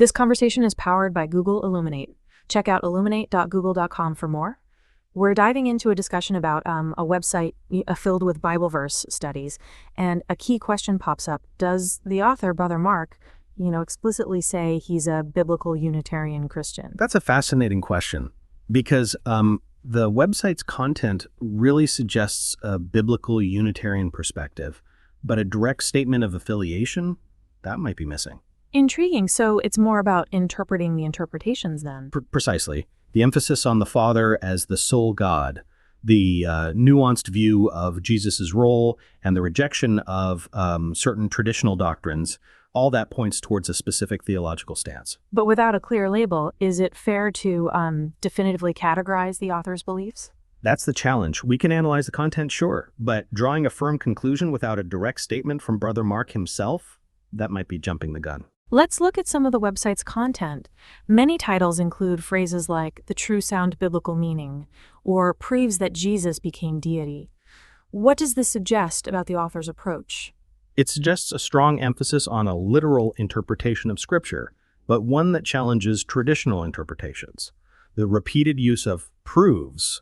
This conversation is powered by Google Illuminate. Check out illuminate.google.com for more. We're diving into a discussion about a website filled with Bible verse studies, and a key question pops up. Does the author, Brother Mark, explicitly say he's a biblical Unitarian Christian? That's a fascinating question because the website's content really suggests a biblical Unitarian perspective, but a direct statement of affiliation, that might be missing. Intriguing. So it's more about interpreting the interpretations then? Precisely. The emphasis on the Father as the sole God, the nuanced view of Jesus' role, and the rejection of certain traditional doctrines, all that points towards a specific theological stance. But without a clear label, is it fair to definitively categorize the author's beliefs? That's the challenge. We can analyze the content, sure, but drawing a firm conclusion without a direct statement from Brother Mark himself, that might be jumping the gun. Let's look at some of the website's content. Many titles include phrases like the true sound biblical meaning, or proves that Jesus became deity. What does this suggest about the author's approach? It suggests a strong emphasis on a literal interpretation of Scripture, but one that challenges traditional interpretations. The repeated use of proves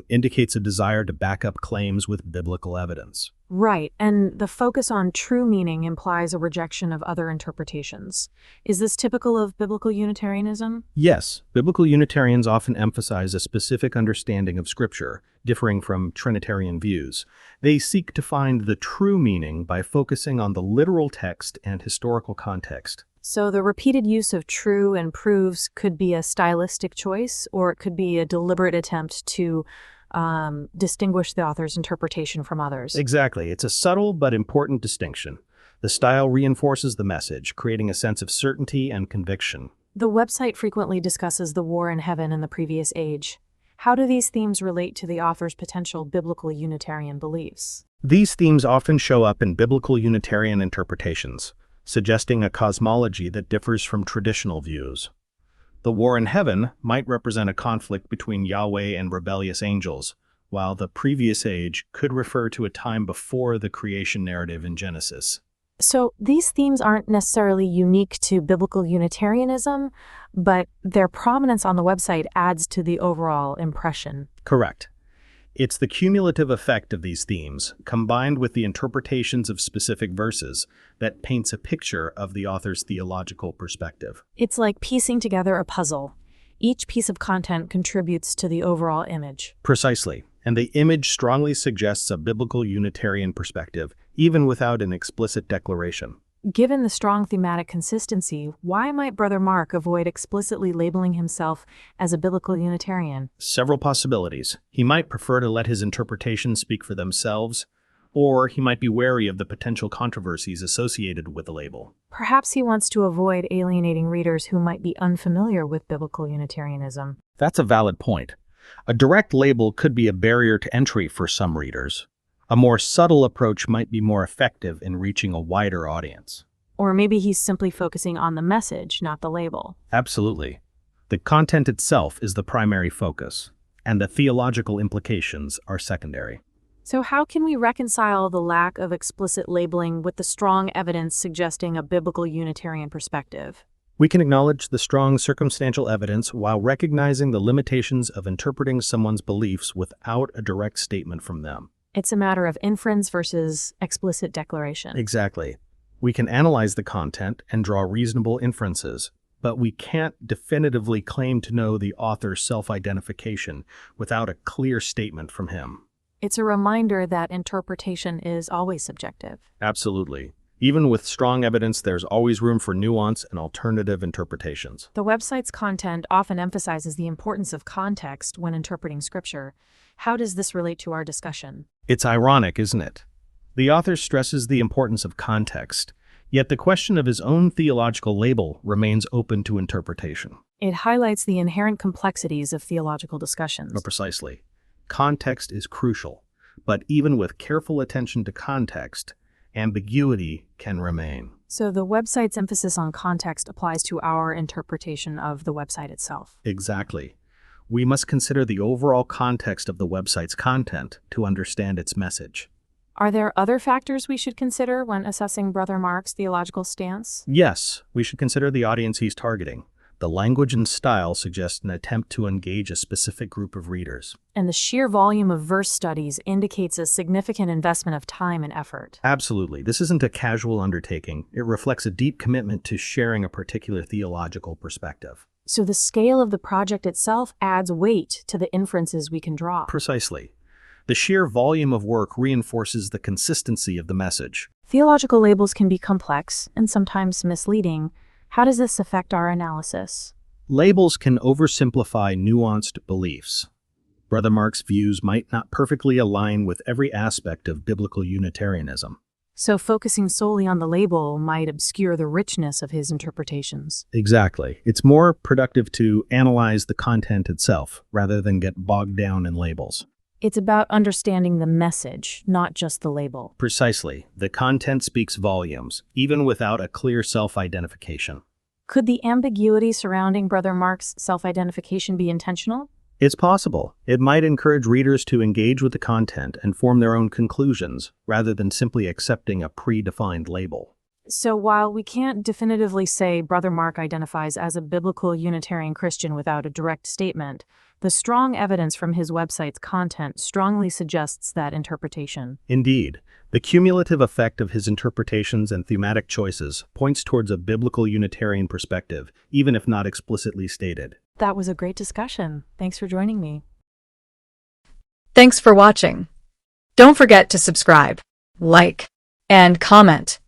indicates a desire to back up claims with biblical evidence. Right, and the focus on true meaning implies a rejection of other interpretations. Is this typical of biblical Unitarianism? Yes, biblical Unitarians often emphasize a specific understanding of Scripture, differing from Trinitarian views. They seek to find the true meaning by focusing on the literal text and historical context. So the repeated use of true and proves could be a stylistic choice, or it could be a deliberate attempt to distinguish the author's interpretation from others. Exactly. It's a subtle but important distinction. The style reinforces the message, creating a sense of certainty and conviction. The website frequently discusses the war in heaven in the previous age. How do these themes relate to the author's potential biblical Unitarian beliefs? These themes often show up in biblical Unitarian interpretations, suggesting a cosmology that differs from traditional views. The war in heaven might represent a conflict between Yahweh and rebellious angels, while the previous age could refer to a time before the creation narrative in Genesis. So these themes aren't necessarily unique to biblical Unitarianism, but their prominence on the website adds to the overall impression. Correct. It's the cumulative effect of these themes, combined with the interpretations of specific verses, that paints a picture of the author's theological perspective. It's like piecing together a puzzle. Each piece of content contributes to the overall image. Precisely. And the image strongly suggests a biblical Unitarian perspective, even without an explicit declaration. Given the strong thematic consistency, why might Brother Mark avoid explicitly labeling himself as a biblical Unitarian? Several possibilities. He might prefer to let his interpretations speak for themselves, or he might be wary of the potential controversies associated with the label. Perhaps he wants to avoid alienating readers who might be unfamiliar with biblical Unitarianism. That's a valid point. A direct label could be a barrier to entry for some readers. A more subtle approach might be more effective in reaching a wider audience. Or maybe he's simply focusing on the message, not the label. Absolutely. The content itself is the primary focus, and the theological implications are secondary. So how can we reconcile the lack of explicit labeling with the strong evidence suggesting a biblical Unitarian perspective? We can acknowledge the strong circumstantial evidence while recognizing the limitations of interpreting someone's beliefs without a direct statement from them. It's a matter of inference versus explicit declaration. Exactly. We can analyze the content and draw reasonable inferences, but we can't definitively claim to know the author's self-identification without a clear statement from him. It's a reminder that interpretation is always subjective. Absolutely. Even with strong evidence, there's always room for nuance and alternative interpretations. The website's content often emphasizes the importance of context when interpreting Scripture. How does this relate to our discussion? It's ironic, isn't it? The author stresses the importance of context, yet the question of his own theological label remains open to interpretation. It highlights the inherent complexities of theological discussions. Precisely. Context is crucial, but even with careful attention to context, ambiguity can remain. So the website's emphasis on context applies to our interpretation of the website itself. Exactly. We must consider the overall context of the website's content to understand its message. Are there other factors we should consider when assessing Brother Mark's theological stance? Yes, we should consider the audience he's targeting. The language and style suggest an attempt to engage a specific group of readers. And the sheer volume of verse studies indicates a significant investment of time and effort. Absolutely. This isn't a casual undertaking. It reflects a deep commitment to sharing a particular theological perspective. So the scale of the project itself adds weight to the inferences we can draw. Precisely. The sheer volume of work reinforces the consistency of the message. Theological labels can be complex and sometimes misleading. How does this affect our analysis? Labels can oversimplify nuanced beliefs. Brother Mark's views might not perfectly align with every aspect of biblical Unitarianism. So focusing solely on the label might obscure the richness of his interpretations. Exactly. It's more productive to analyze the content itself rather than get bogged down in labels. It's about understanding the message, not just the label. Precisely. The content speaks volumes, even without a clear self-identification. Could the ambiguity surrounding Brother Mark's self-identification be intentional? It's possible. It might encourage readers to engage with the content and form their own conclusions, rather than simply accepting a predefined label. So while we can't definitively say Brother Mark identifies as a biblical Unitarian Christian without a direct statement, the strong evidence from his website's content strongly suggests that interpretation. Indeed, the cumulative effect of his interpretations and thematic choices points towards a biblical Unitarian perspective, even if not explicitly stated. That was a great discussion. Thanks for joining me. Thanks for watching. Don't forget to subscribe, like, and comment.